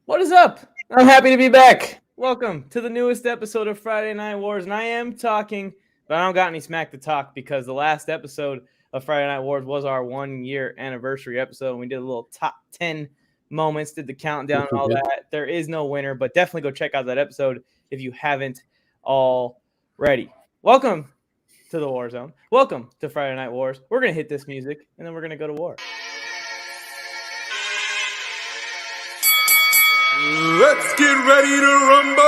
What is up? I'm happy to be back. Welcome to the newest episode of Friday Night Wars. And I am talking, but I don't got any smack to talk because the last episode of Friday Night Wars was our 1 year anniversary episode. And we did a little top 10 moments, did the countdown and all that. There is no winner, but definitely go check out that episode if you haven't already. Welcome to the War Zone. Welcome to Friday Night Wars. We're going to hit this music and then we're going to go to war. Let's get ready to rumble!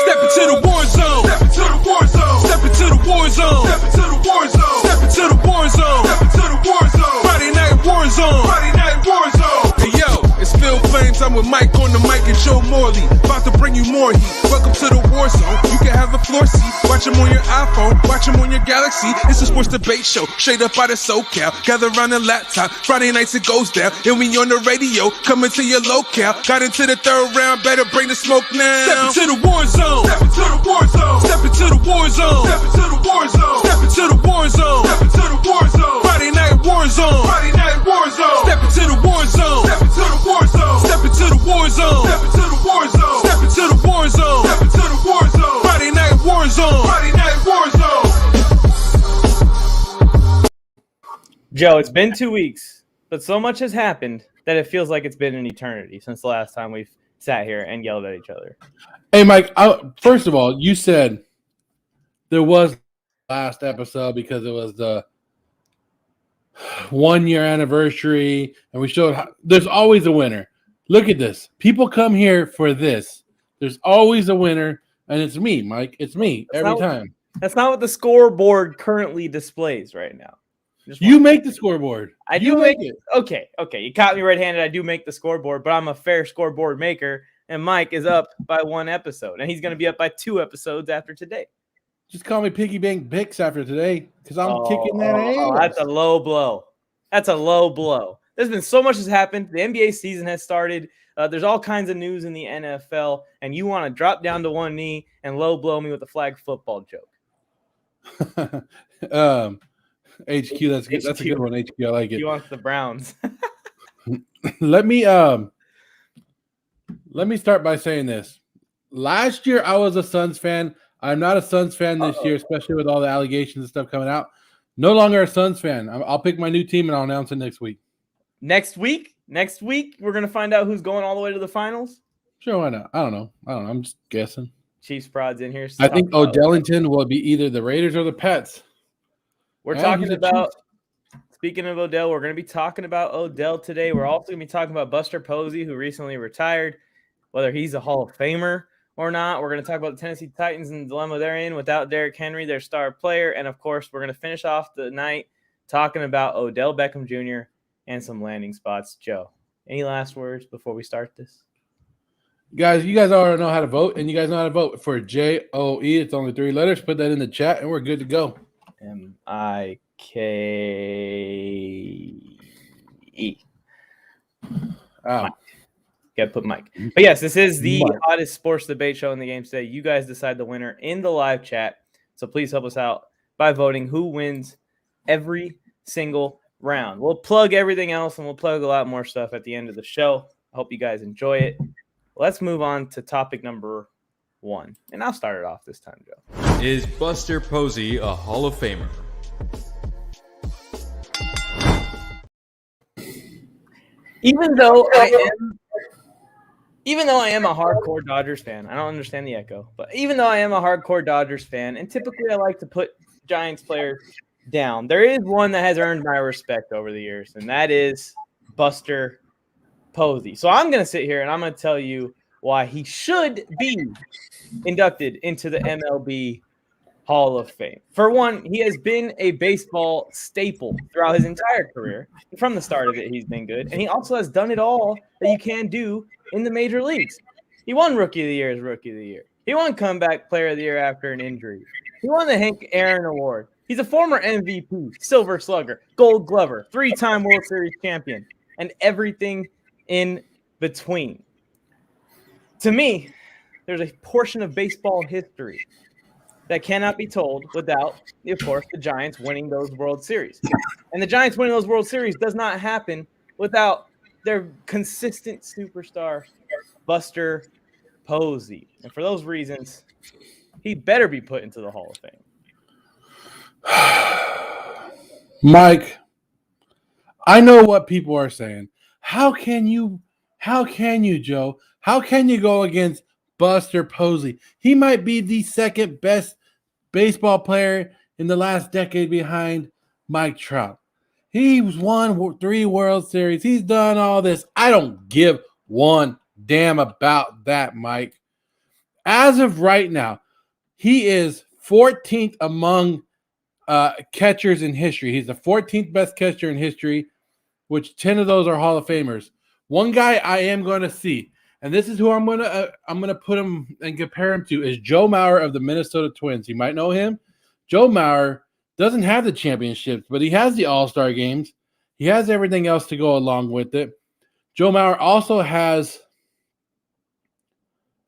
Step into the war zone! Step into the war zone! Step into the war zone! Step into the war zone! Step into the war zone! Step into the war zone! Friday night war zone! Friday night war zone! Hey yo, it's Phil Flames. I'm with Mike on the Mic and Joe Morley. About to bring you more heat. Welcome to the war zone. You can have a floor seat. Watch them on your iPhone. Watch them on your Galaxy. It's a sports debate show. Straight up out of SoCal. Gather around the laptop. Friday nights it goes down. And we on the radio. Coming to your locale. Got into the third round. Better bring the smoke now. Step into the war zone. Step into the war zone! Step into the war zone. Step into the war zone! Step into the war zone. Step into the war zone! Friday night war zone. Friday night war zone! Step into the war zone. Step into the war zone! Step into the war zone. Step into the war zone! Step into the war zone. Step into the war zone! Friday night war zone. Friday night war zone! Joe, it's been 2 weeks, but so much has happened that it feels like it's been an eternity since the last time we've sat here and yelled at each other. Hey, Mike, first of all, you said there was last episode because it was the 1 year anniversary, and we showed there's always a winner. Look at this. People come here for this. There's always a winner, and it's me, Mike. It's me every time. That's not what the scoreboard currently displays right now. You make the scoreboard. I do make it. Okay. You caught me red-handed. I do make the scoreboard, but I'm a fair scoreboard maker, and Mike is up by 1 episode, and he's going to be up by 2 episodes after today. Just call me Piggy Bank Bix after today because I'm kicking that ass. That's a low blow. That's a low blow. There's been so much has happened. The NBA season has started. There's all kinds of news in the NFL, and you want to drop down to one knee and low blow me with a flag football joke. HQ, that's good. That's a good one. HQ, I like it. He wants the Browns. Let me start by saying this. Last year, I was a Suns fan. I'm not a Suns fan this year, especially with all the allegations and stuff coming out. No longer a Suns fan. I'll pick my new team and I'll announce it next week. Next week, we're gonna find out who's going all the way to the finals. Sure, why not? I don't know. I'm just guessing. Chiefs Prod's in here. I think Odellington will be either the Raiders or the Pets. We're talking about. Speaking of Odell, we're going to be talking about Odell today. We're also going to be talking about Buster Posey, who recently retired, whether he's a Hall of Famer or not. We're going to talk about the Tennessee Titans and the dilemma they're in without Derrick Henry, their star player. And, of course, we're going to finish off the night talking about Odell Beckham Jr. and some landing spots. Joe, any last words before we start this? Guys, you guys already know how to vote, and you guys know how to vote for JOE. It's only 3 letters. Put that in the chat, and we're good to go. M-I-K-E. Oh. Gotta put Mike. But yes, this is the hottest sports debate show in the game today. You guys decide the winner in the live chat. So please help us out by voting who wins every single round. We'll plug everything else and we'll plug a lot more stuff at the end of the show. I hope you guys enjoy it. Let's move on to topic number 1. And I'll start it off this time, Joe. Is Buster Posey a Hall of Famer? Even though I am a hardcore Dodgers fan, I don't understand the echo, but even though I am a hardcore Dodgers fan, and typically I like to put Giants players down, there is one that has earned my respect over the years, and that is Buster Posey. So I'm going to sit here and I'm going to tell you why he should be inducted into the MLB Hall of Fame. For one, he has been a baseball staple throughout his entire career. From the start of it, he's been good. And he also has done it all that you can do in the major leagues. He won Rookie of the Year as Rookie of the Year. He won Comeback Player of the Year after an injury. He won the Hank Aaron Award. He's a former MVP, Silver Slugger, Gold Glover, 3-time World Series champion, and everything in between. To me, there's a portion of baseball history that cannot be told without, of course, the Giants winning those World Series. And the Giants winning those World Series does not happen without their consistent superstar, Buster Posey. And for those reasons, he better be put into the Hall of Fame. Mike, I know what people are saying. How can you, Joe? How can you go against Buster Posey? He might be the second best baseball player in the last decade behind Mike Trout. He's won 3 World Series. He's done all this. I don't give one damn about that, Mike. As of right now, he is 14th among catchers in history. He's the 14th best catcher in history, which 10 of those are Hall of Famers. One guy I am going to see, and this is who I'm gonna put him and compare him to, is Joe Mauer of the Minnesota Twins. You might know him. Joe Mauer doesn't have the championships, but he has the All-Star games. He has everything else to go along with it. Joe Mauer also has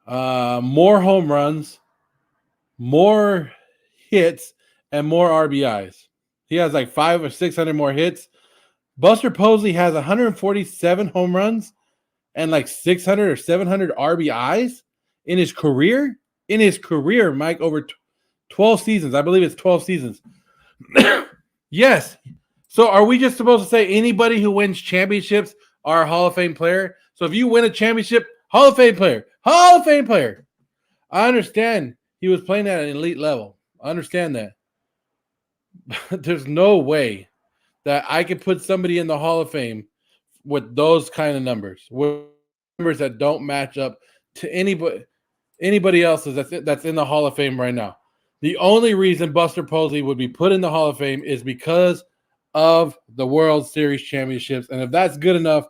more home runs, more hits, and more RBIs. He has like 500 or 600 more hits. Buster Posey has 147 home runs and like 600 or 700 RBIs in his career. In his career, Mike, over 12 seasons. I believe it's 12 seasons. Yes. So are we just supposed to say anybody who wins championships are a Hall of Fame player? So if you win a championship, Hall of Fame player. Hall of Fame player. I understand he was playing at an elite level. I understand that. But there's no way that I could put somebody in the Hall of Fame with those kind of numbers, with numbers that don't match up to anybody else's that's in the Hall of Fame right now. The only reason Buster Posey would be put in the Hall of Fame is because of the World Series championships, and if that's good enough,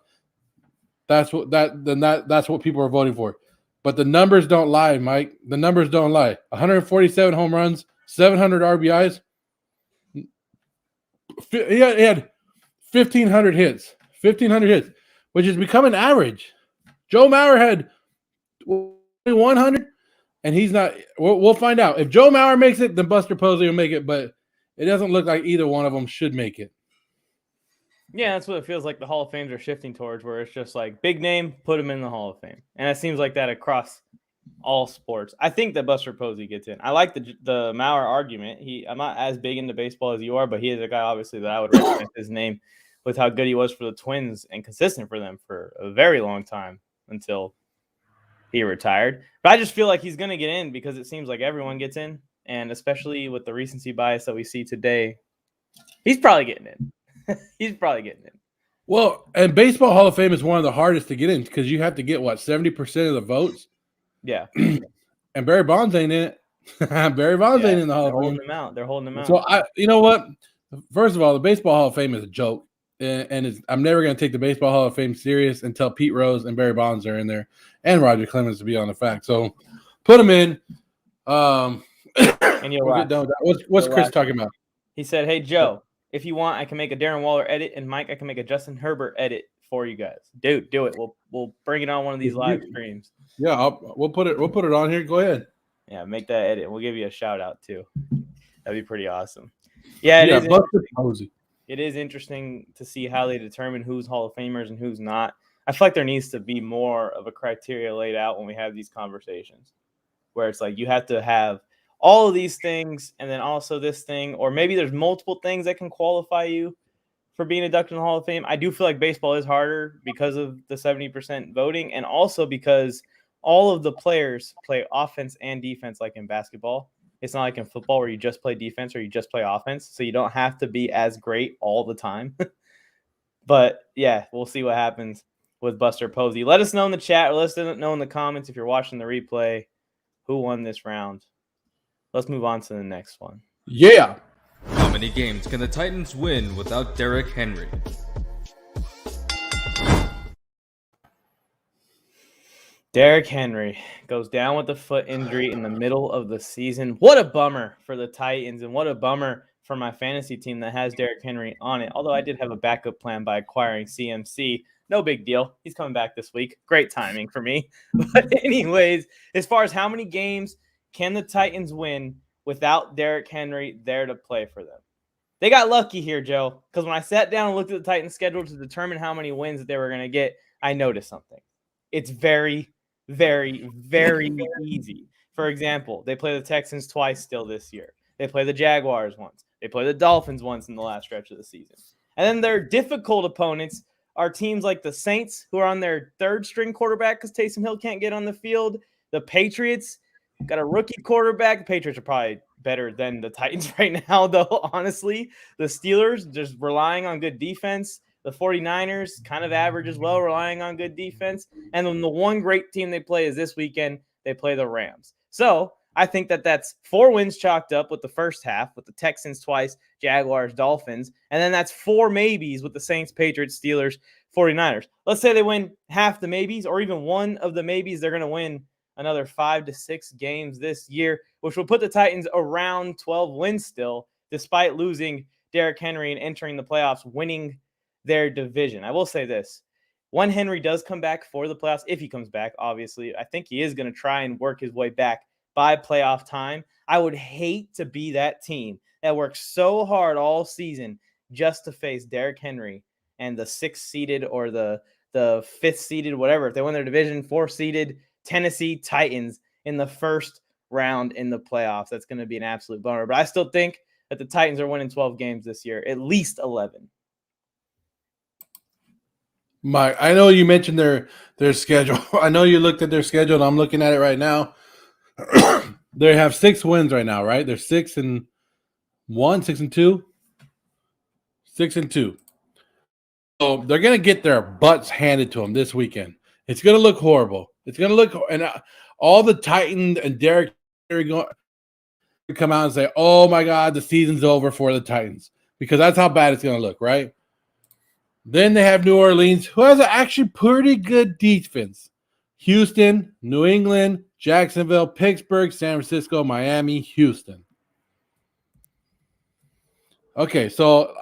that's what people are voting for. But the numbers don't lie, Mike. The numbers don't lie. 147 home runs, 700 RBIs. He had 1,500 hits. 1,500 hits, which is becoming average. Joe Mauer had 100, and he's not. We'll find out. If Joe Mauer makes it, then Buster Posey will make it, but it doesn't look like either one of them should make it. Yeah, that's what it feels like the Hall of Fames are shifting towards, where it's just like big name, put him in the Hall of Fame. And it seems like that across all sports. I think that Buster Posey gets in. I like the Mauer argument. I'm not as big into baseball as you are, but he is a guy, obviously, that I would recognize his name with how good he was for the Twins and consistent for them for a very long time until he retired. But I just feel like he's going to get in because it seems like everyone gets in, and especially with the recency bias that we see today, he's probably getting in. He's probably getting in. Well, and Baseball Hall of Fame is one of the hardest to get in because you have to get, 70% of the votes? Yeah. And Barry Bonds ain't in it. Barry Bonds ain't in the Hall of Fame. They're holding him out. So, you know what? First of all, the Baseball Hall of Fame is a joke. And I'm never going to take the Baseball Hall of Fame serious until Pete Rose and Barry Bonds are in there. And Roger Clemens, to be on the fact. So, put them in. And you'll get done with that. What's Chris talking about? He said, "Hey, Joe, if you want, I can make a Darren Waller edit, and Mike, I can make a Justin Herbert edit for you guys. Dude, do it. We'll bring it on one of these live streams. Yeah, we'll put it on here. Go ahead. Yeah, make that edit. We'll give you a shout out too. That'd be pretty awesome. Yeah, it is interesting to see how they determine who's Hall of Famers and who's not. I feel like there needs to be more of a criteria laid out when we have these conversations, where it's like you have to have all of these things and then also this thing, or maybe there's multiple things that can qualify you for being inducted in the Hall of Fame. I do feel like baseball is harder because of the 70% voting, and also because all of the players play offense and defense like in basketball. It's not like in football where you just play defense or you just play offense, so you don't have to be as great all the time. But, yeah, we'll see what happens with Buster Posey. Let us know in the chat, or let us know in the comments if you're watching the replay who won this round. Let's move on to the next one. Yeah. How many games can the Titans win without Derrick Henry? Derrick Henry goes down with a foot injury in the middle of the season. What a bummer for the Titans, and what a bummer for my fantasy team that has Derrick Henry on it. Although I did have a backup plan by acquiring CMC. No big deal. He's coming back this week. Great timing for me. But anyways, as far as how many games can the Titans win without Derrick Henry there to play for them? They got lucky here, Joe, because when I sat down and looked at the Titans' schedule to determine how many wins that they were going to get, I noticed something. It's very, very, very easy. For example, they play the Texans twice still this year. They play the Jaguars once. They play the Dolphins once in the last stretch of the season. And then their difficult opponents are teams like the Saints, who are on their third-string quarterback because Taysom Hill can't get on the field. The Patriots got a rookie quarterback. The Patriots are probably better than the Titans right now, though, honestly. The Steelers just relying on good defense. The 49ers kind of average as well, relying on good defense. And then the one great team they play is this weekend. They play the Rams. So I think that that's 4 wins chalked up with the first half, with the Texans twice, Jaguars, Dolphins. And then that's 4 maybes with the Saints, Patriots, Steelers, 49ers. Let's say they win half the maybes or even one of the maybes, they're going to win another 5 to 6 games this year, which will put the Titans around 12 wins still, despite losing Derrick Henry and entering the playoffs, winning their division. I will say this. When Henry does come back for the playoffs, if he comes back, obviously, I think he is going to try and work his way back by playoff time. I would hate to be that team that works so hard all season just to face Derrick Henry and the 6th-seeded or the 5th-seeded, whatever. If they win their division, 4th-seeded Tennessee Titans in the first round in the playoffs. That's going to be an absolute bummer. But I still think that the Titans are winning 12 games this year, at least 11. Mike, I know you mentioned their schedule. I know you looked at their schedule, and I'm looking at it right now. They have 6 wins right now, right? They're 6-1, 6-2, 6-2. So they're going to get their butts handed to them this weekend. It's going to look horrible. It's going to look – and all the Titans and Derrick Henry going to come out and say, oh, my God, the season's over for the Titans, because that's how bad it's going to look, right? Then they have New Orleans, who has an actually pretty good defense. Houston, New England, Jacksonville, Pittsburgh, San Francisco, Miami, Houston. Okay, so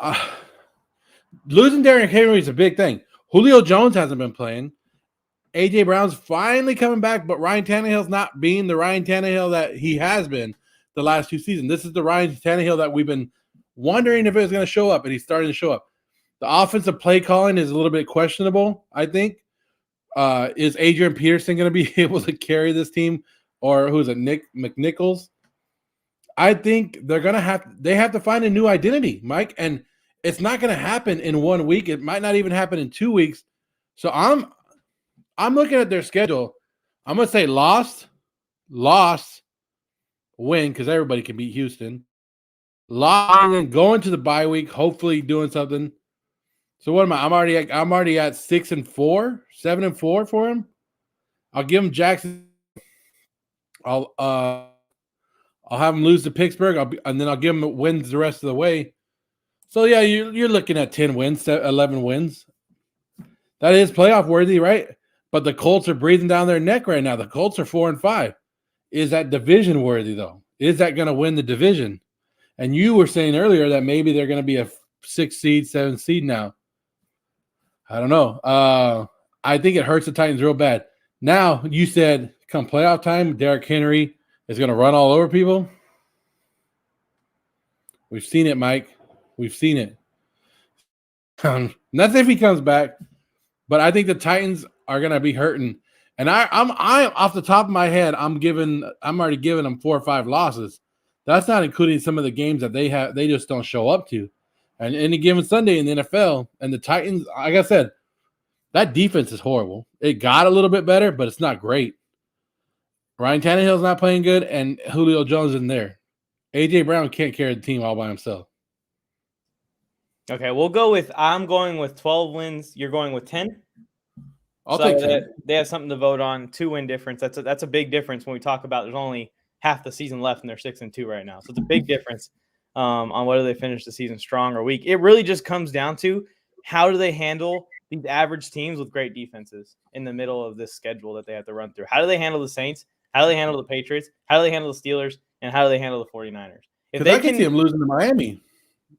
losing Derrick Henry is a big thing. Julio Jones hasn't been playing. A.J. Brown's finally coming back, but Ryan Tannehill's not being the Ryan Tannehill that he has been the last 2 seasons. This is the Ryan Tannehill that we've been wondering if it was going to show up, and he's starting to show up. The offensive play calling is a little bit questionable, I think. Is Adrian Peterson going to be able to carry this team, or who's it, Nick McNichols? I think they have to find a new identity, Mike, and it's not going to happen in 1 week. It might not even happen in 2 weeks. So I'm looking at their schedule. I'm going to say loss, win, because everybody can beat Houston. Loss, and then going to the bye week, hopefully doing something. So what am I? I'm already at 6-4, 7-4 for him. I'll give him Jackson. I'll have him lose to Pittsburgh, and then I'll give him wins the rest of the way. So yeah, you're looking at 10 wins, 11 wins. That is playoff worthy, right? But the Colts are breathing down their neck right now. The Colts are 4-5. Is that division worthy though? Is that going to win the division? And you were saying earlier that maybe they're going to be a 6 seed, 7 seed now. I don't know. I think it hurts the Titans real bad. Now, you said come playoff time, Derrick Henry is going to run all over people. We've seen it, Mike. We've seen it. That's if he comes back. But I think the Titans are going to be hurting. And I'm off the top of my head, I'm already giving them 4 or 5 losses. That's not including some of the games that they just don't show up to. And any given Sunday in the NFL, and the Titans, like I said, that defense is horrible. It got a little bit better, but it's not great. Ryan Tannehill's not playing good, and Julio Jones isn't there. A.J. Brown can't carry the team all by himself. Okay, I'm going with 12 wins. You're going with 10? I'll take 10. They have something to vote on. 2-win difference. That's a big difference when we talk about there's only half the season left, and they're 6-2 right now. So it's a big difference on whether they finish the season strong or weak. It really just comes down to how do they handle these average teams with great defenses in the middle of this schedule that they have to run through. How do they handle the Saints? How do they handle the Patriots? How do they handle the Steelers? And how do they handle the 49ers? If they can see them losing to Miami,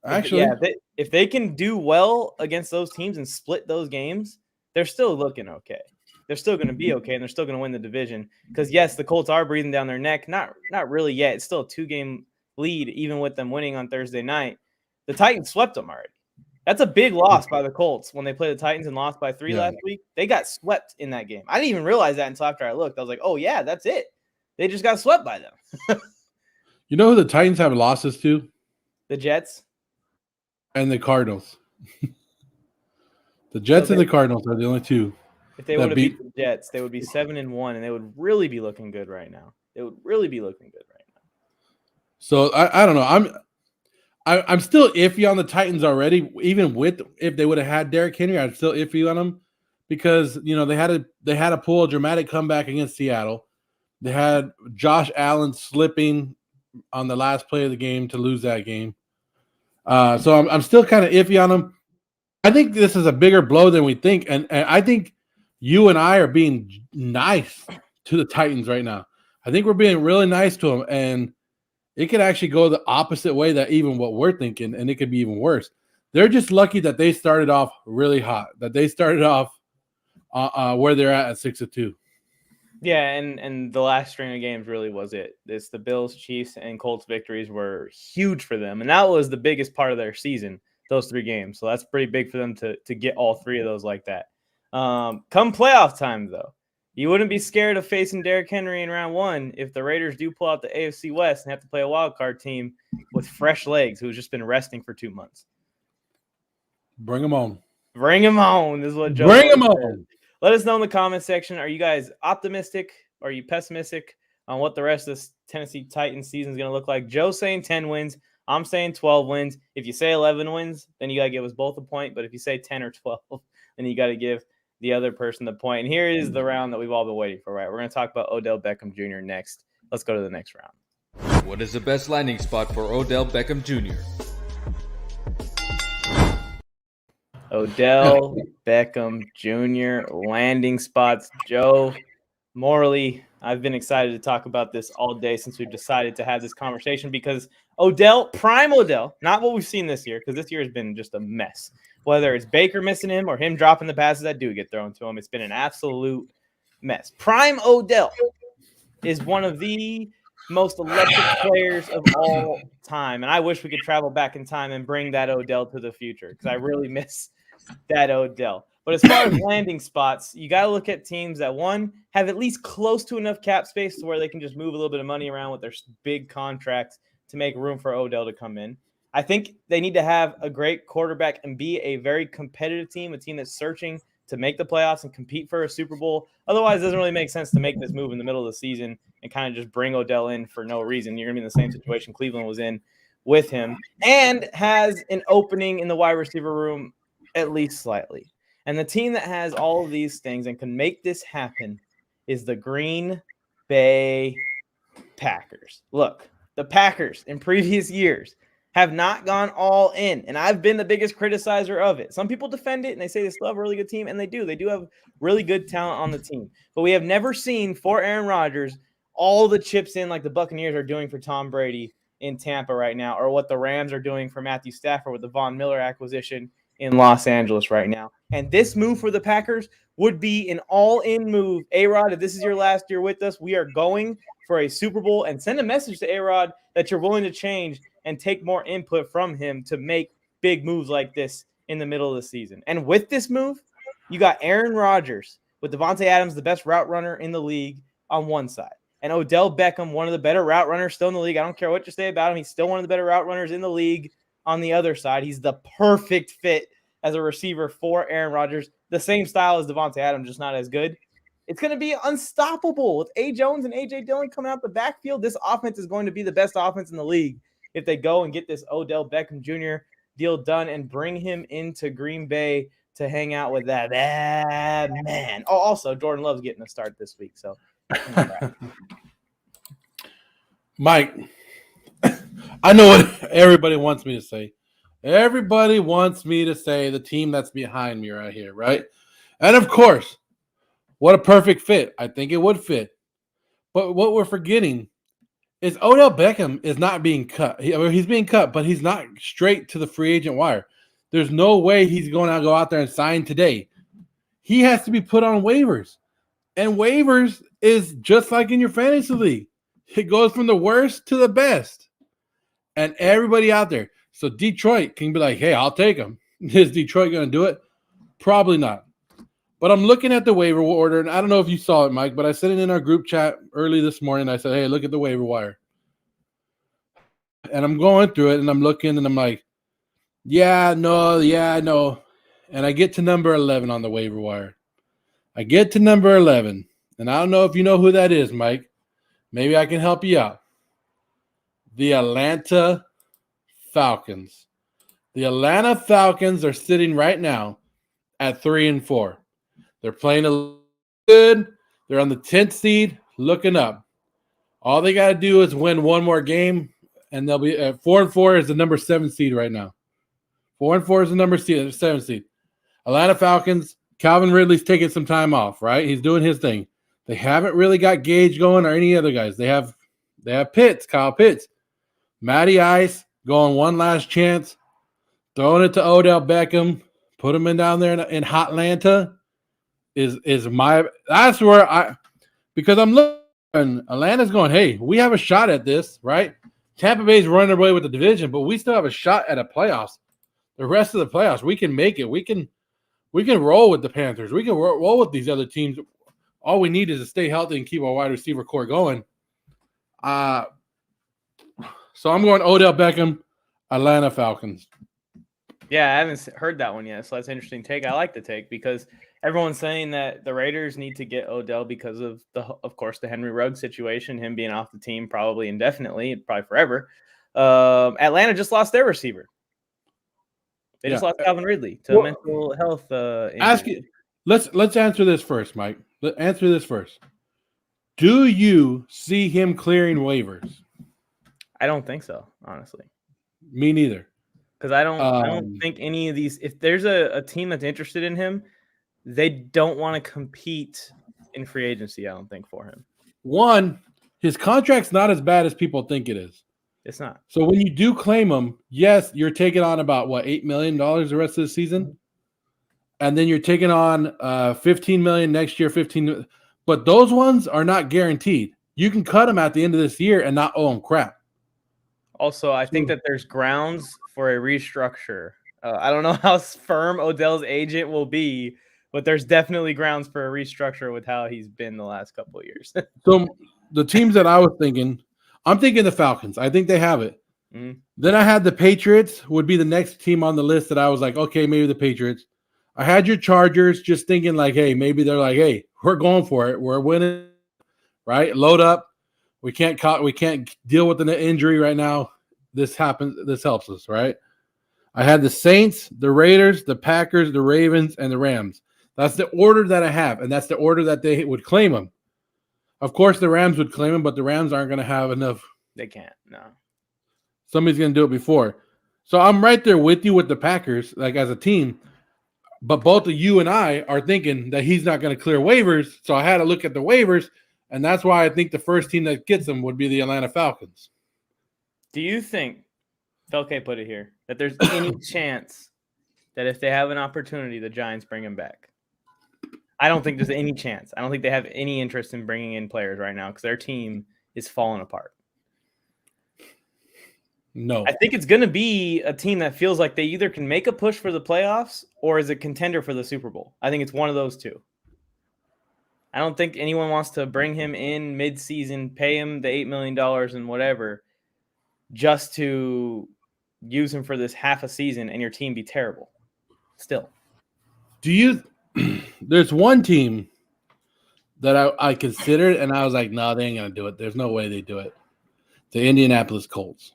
actually. If they can do well against those teams and split those games, they're still looking okay. They're still going to be okay, and they're still going to win the division. Because, yes, the Colts are breathing down their neck. Not really yet. It's still a 2-game lead, even with them winning on Thursday night. The Titans swept them already. That's a big loss by the Colts when they played the Titans and lost by 3 last week. They got swept in that game. I didn't even realize that until after I looked. I was like, oh, yeah, that's it. They just got swept by them. You know who the Titans have losses to? The Jets. And the Cardinals. The Jets and the Cardinals are the only two. If they would have beat the Jets, they would be 7-1, and they would really be looking good right now. So I don't know. I'm still iffy on the Titans already. Even with if they would have had Derrick Henry, I'm still iffy on them because they had to pull a dramatic comeback against Seattle. They had Josh Allen slipping on the last play of the game to lose that game. So I'm still kind of iffy on them. I think this is a bigger blow than we think, and I think you and I are being nice to the Titans right now. I think we're being really nice to them, and it could actually go the opposite way that even what we're thinking, and it could be even worse. They're just lucky that they started off really hot, that they started off where they're at 6-2. Yeah, and the last string of games really was it. It's the Bills, Chiefs, and Colts victories were huge for them, and that was the biggest part of their season, those 3 games. So that's pretty big for them to get all 3 of those like that. Come playoff time, though, you wouldn't be scared of facing Derrick Henry in round 1 if the Raiders do pull out the AFC West and have to play a wild card team with fresh legs who's just been resting for 2 months. Bring them on. Bring them on. This is what Joe Bring them said. on. Let us know in the comment section. Are you guys optimistic? Or are you pessimistic on what the rest of this Tennessee Titans season is going to look like? Joe's saying 10 wins. I'm saying 12 wins. If you say 11 wins, then you got to give us both a point. But if you say 10 or 12, then you got to give the other person the point. And here is the round that we've all been waiting for, right? We're going to talk about Odell Beckham Jr. next. Let's go to the next round. What is the best landing spot for Odell Beckham Jr.? Odell Beckham Jr. landing spots. Joe Morley, I've been excited to talk about this all day since we've decided to have this conversation because Odell, prime Odell, not what we've seen this year, because this year has been just a mess. Whether it's Baker missing him or him dropping the passes that do get thrown to him, it's been an absolute mess. Prime Odell is one of the most electric players of all time, and I wish we could travel back in time and bring that Odell to the future because I really miss that Odell. But as far as landing spots, you got to look at teams that, one, have at least close to enough cap space to where they can just move a little bit of money around with their big contracts to make room for Odell to come in. I think they need to have a great quarterback and be a very competitive team, a team that's searching to make the playoffs and compete for a Super Bowl. Otherwise, it doesn't really make sense to make this move in the middle of the season and kind of just bring Odell in for no reason. You're going to be in the same situation Cleveland was in with him, and has an opening in the wide receiver room at least slightly. And the team that has all of these things and can make this happen is the Green Bay Packers. Look, the Packers in previous years have not gone all in, and I've been the biggest criticizer of it. Some people defend it, and they say they still have a really good team, and they do. They do have really good talent on the team. But we have never seen, for Aaron Rodgers, all the chips in like the Buccaneers are doing for Tom Brady in Tampa right now, or what the Rams are doing for Matthew Stafford with the Von Miller acquisition in Los Angeles right now. And this move for the Packers would be an all-in move. A-Rod, if this is your last year with us, we are going for a Super Bowl, and send a message to A-Rod that you're willing to change and take more input from him to make big moves like this in the middle of the season. And with this move, you got Aaron Rodgers with Devontae Adams, the best route runner in the league, on one side, and Odell Beckham, one of the better route runners still in the league. I don't care what you say about him. He's still one of the better route runners in the league on the other side. He's the perfect fit as a receiver for Aaron Rodgers. The same style as Devontae Adams, just not as good. It's going to be unstoppable with A. Jones and A.J. Dillon coming out the backfield. This offense is going to be the best offense in the league if they go and get this Odell Beckham Jr. deal done and bring him into Green Bay to hang out with that bad man. Oh, also, Jordan Love's getting a start this week. So, Mike, I know what everybody wants me to say. Everybody wants me to say the team that's behind me right here, right? And of course, what a perfect fit. I think it would fit. But what we're forgetting is Odell Beckham is not being cut. He's being cut, but he's not straight to the free agent wire. There's no way he's going to go out there and sign today. He has to be put on waivers. And waivers is just like in your fantasy league. It goes from the worst to the best. And everybody out there, So Detroit can be like, hey, I'll take him. Is Detroit going to do it? Probably not. But I'm looking at the waiver order, and I don't know if you saw it, Mike, but I said it in our group chat early this morning. I said, hey, look at the waiver wire. And I'm going through it, and I'm looking, and I'm like, yeah, no. And I get to number 11 on the waiver wire. I get to number 11, and I don't know if you know who that is, Mike. Maybe I can help you out. The Atlanta Falcons. The Atlanta Falcons are sitting right now at 3-4. They're playing a good. They're on the 10th seed, looking up. All they got to do is win one more game, and they'll be at 4-4 is the number 7 seed right now. 4-4 is the number 7 seed. Atlanta Falcons. Calvin Ridley's taking some time off, right? He's doing his thing. They haven't really got Gage going or any other guys. They have Pitts, Kyle Pitts. Matty Ice going one last chance, throwing it to Odell Beckham, put him in down there in Hotlanta is my – that's where because I'm looking and Atlanta's going, hey, we have a shot at this, right? Tampa Bay's running away with the division, but we still have a shot at a playoffs. The rest of the playoffs, we can make it. We can roll with the Panthers. We can roll with these other teams. All we need is to stay healthy and keep our wide receiver core going. So I'm going Odell Beckham, Atlanta Falcons. Yeah, I haven't heard that one yet, so that's an interesting take. I like the take because everyone's saying that the Raiders need to get Odell because of course, the Henry Ruggs situation, him being off the team probably indefinitely, probably forever. Atlanta just lost their receiver. They just lost Calvin Ridley to mental health. Let's answer this first, Mike. Let's answer this first. Do you see him clearing waivers? I don't think so, honestly. Me neither. Because I don't think any of these. If there's a team that's interested in him, they don't want to compete in free agency. I don't think for him. One, his contract's not as bad as people think it is. It's not. So when you do claim him, yes, you're taking on about $8 million the rest of the season, and then you're taking on $15 million next year. But those ones are not guaranteed. You can cut them at the end of this year and not owe them crap. Also, I think that there's grounds for a restructure. I don't know how firm Odell's agent will be, but there's definitely grounds for a restructure with how he's been the last couple of years. So the teams that I was thinking, I'm thinking the Falcons. I think they have it. Mm-hmm. Then I had the Patriots would be the next team on the list that I was like, okay, maybe the Patriots. I had your Chargers just thinking like, hey, maybe they're like, hey, we're going for it. We're winning, right? Load up. We can't deal with an injury right now. This happens. This helps us, right? I had the Saints, the Raiders, the Packers, the Ravens, and the Rams. That's the order that I have, and that's the order that they would claim them. Of course, the Rams would claim him, but the Rams aren't going to have enough. They can't, no. Somebody's going to do it before. So I'm right there with you with the Packers, like as a team. But both of you and I are thinking that he's not going to clear waivers. So I had to look at the waivers, and that's why I think the first team that gets him would be the Atlanta Falcons. Do you think, Felke put it here, that there's any chance that if they have an opportunity, the Giants bring him back? I don't think there's any chance. I don't think they have any interest in bringing in players right now because their team is falling apart. No. I think it's going to be a team that feels like they either can make a push for the playoffs or is a contender for the Super Bowl. I think it's one of those two. I don't think anyone wants to bring him in mid-season, pay him the $8 million and whatever, just to use him for this half a season and your team be terrible. Still. There's one team that I considered, and I was like, no, they ain't going to do it. There's no way they do it. The Indianapolis Colts.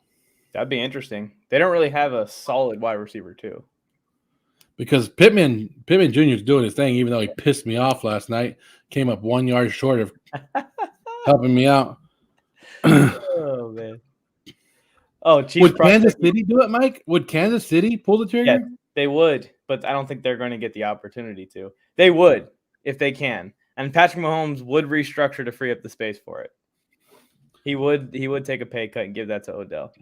That'd be interesting. They don't really have a solid wide receiver, too. Because Pittman Jr. is doing his thing, even though he pissed me off last night. Came up 1 yard short of helping me out. Oh, man. Oh, Chiefs would Kansas City do it, Mike? Would Kansas City pull the trigger? Yeah, they would, but I don't think they're going to get the opportunity to. They would if they can. And Patrick Mahomes would restructure to free up the space for it. He would take a pay cut and give that to Odell.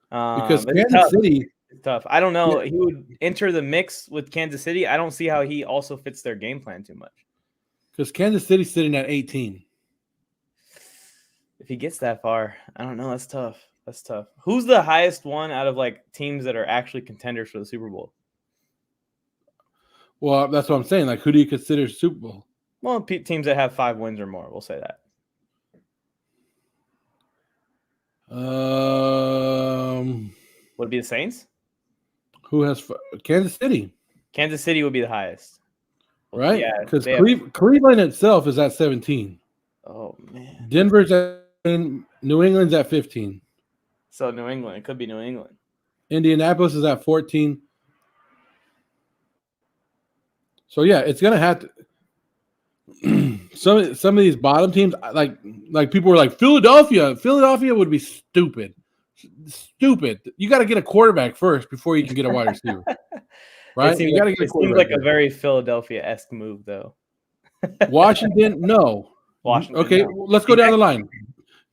Because Kansas City is tough. I don't know. He would enter the mix with Kansas City. I don't see how he also fits their game plan too much. Because Kansas City's sitting at 18. If he gets that far, I don't know. That's tough. That's tough. Who's the highest one out of like teams that are actually contenders for the Super Bowl? Well, that's what I'm saying. Like, who do you consider Super Bowl? Well, teams that have 5 wins or more. We'll say that. Would it be the Saints? Who has Kansas City? Kansas City would be the highest. Right? Yeah, Because they have- Cleveland itself is at 17. Oh, man. Denver's at New England's at 15. So New England. It could be New England. Indianapolis is at 14. So yeah, it's gonna have to. some of these bottom teams, like people were like Philadelphia. Philadelphia would be stupid. Stupid. You got to get a quarterback first before you can get a wide receiver. Right? You got to get a quarterback. Seems like a very Philadelphia-esque move, though. Washington, no. Washington. Okay, No. let's go down the line.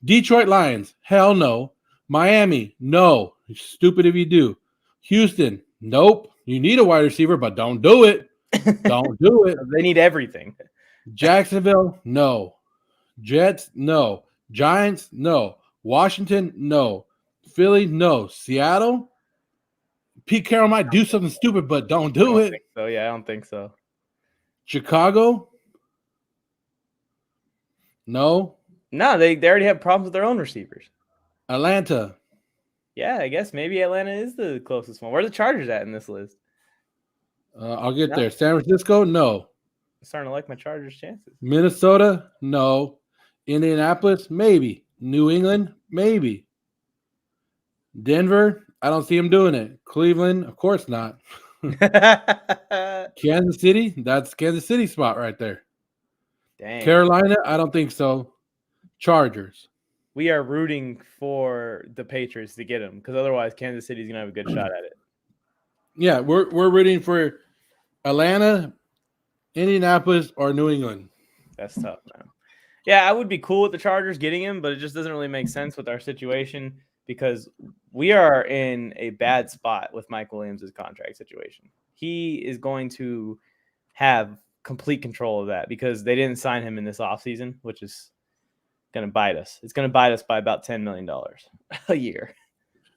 Detroit Lions, hell no. Miami, no. Stupid if you do. Houston, nope. You need a wide receiver, but don't do it. Don't do it. They need everything. Jacksonville, no. Jets, no. Giants, no. Washington, no. Philly, no. Seattle, Pete Carroll might do something stupid, but don't do it. So yeah, I don't think so. Chicago, no. No, they already have problems with their own receivers. Atlanta, Yeah, I guess maybe Atlanta is the closest one. Where are the Chargers at in this list? I'll get there. San Francisco, no. I'm starting to like my Chargers' chances. Minnesota, no. Indianapolis, maybe. New England, maybe. Denver, I don't see him doing it. Cleveland, of course not. Kansas City, that's Kansas City spot right there. Dang. Carolina, I don't think so. Chargers. We are rooting for the Patriots to get him because otherwise Kansas City's going to have a good shot at it. Yeah, we're rooting for Atlanta, Indianapolis, or New England. That's tough, man. Yeah, I would be cool with the Chargers getting him, but it just doesn't really make sense with our situation because we are in a bad spot with Mike Williams' contract situation. He is going to have complete control of that because they didn't sign him in this offseason, which is going to bite us. It's going to bite us by about $10 million a year.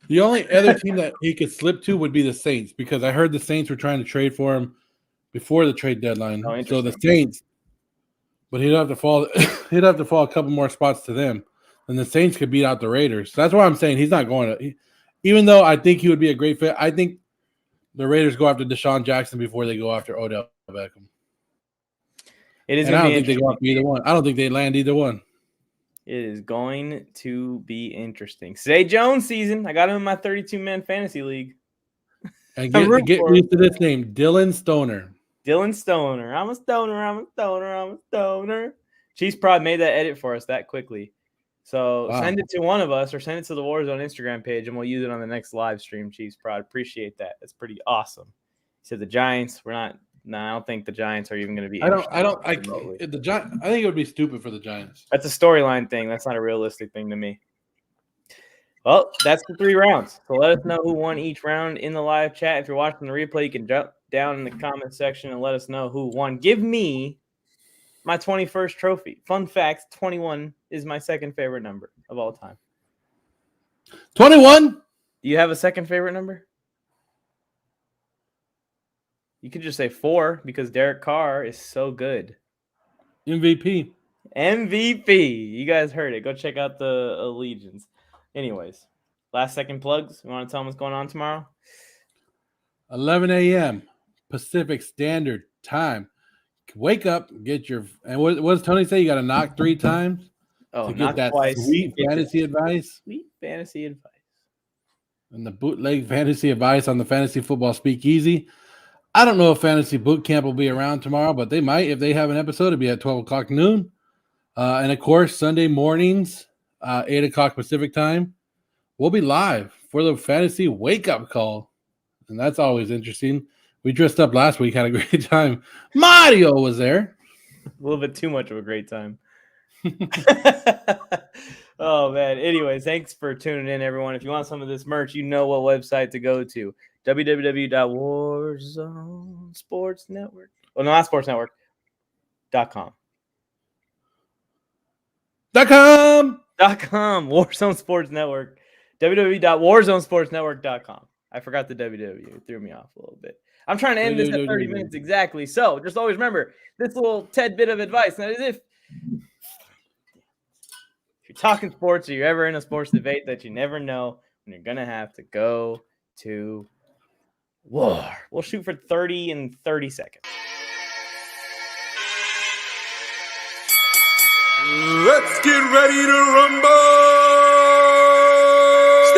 The only other team that he could slip to would be the Saints because I heard the Saints were trying to trade for him before the trade deadline. Oh, so the Saints, but he'd have to fall. He'd have to fall a couple more spots to them, and the Saints could beat out the Raiders. So that's why I'm saying he's not going to. Even though I think he would be a great fit, I think the Raiders go after Deshaun Jackson before they go after Odell Beckham. It is. And I don't think they go after either one. I don't think they land either one. It is going to be interesting. Zay Jones season. I got him in my 32-man fantasy league. And get used to this name, Dylan Stoner. Dylan Stoner. I'm a stoner. I'm a stoner. I'm a stoner. Chiefs Prod made that edit for us that quickly. So Send it to one of us or send it to the Warzone Instagram page and we'll use it on the next live stream, Chiefs Prod. Appreciate that. That's pretty awesome. He said the Giants, we're not. No, I don't think the Giants are even going to be. I think it would be stupid for the Giants. That's a storyline thing. That's not a realistic thing to me. Well, that's the 3 rounds. So let us know who won each round in the live chat. If you're watching the replay, you can jump down in the comment section and let us know who won. Give me my 21st trophy. Fun fact, 21 is my second favorite number of all time. 21? Do you have a second favorite number? You could just say 4 because Derek Carr is so good. MVP. You guys heard it. Go check out the Allegiance. Anyways, last second plugs. You want to tell them what's going on tomorrow? 11 a.m. Pacific Standard Time. Wake up, get your – and what does Tony say? You got to knock 3 times to get that twice. Sweet fantasy advice. Sweet fantasy advice. And the bootleg fantasy advice on the Fantasy Football Speakeasy. I don't know if Fantasy Boot Camp will be around tomorrow, but they might. If they have an episode, it'll be at 12 o'clock noon. And, of course, Sunday mornings, 8 o'clock Pacific time, we'll be live for the Fantasy Wake-Up Call. And that's always interesting. We dressed up last week, had a great time. Mario was there. A little bit too much of a great time. Oh, man. Anyways, thanks for tuning in, everyone. If you want some of this merch, you know what website to go to. www.warzonesportsnetwork. Well, no, not sportsnetwork.com. .com. Warzone Sports Network. www.warzonesportsnetwork.com. I forgot the www. It threw me off a little bit. I'm trying to end this at 30 minutes exactly. So just always remember this little tad bit of advice. That is if you're talking sports or you're ever in a sports debate that you never know when you're going to have to go to war. We'll shoot for 30 in 30 seconds. Let's get ready to rumble.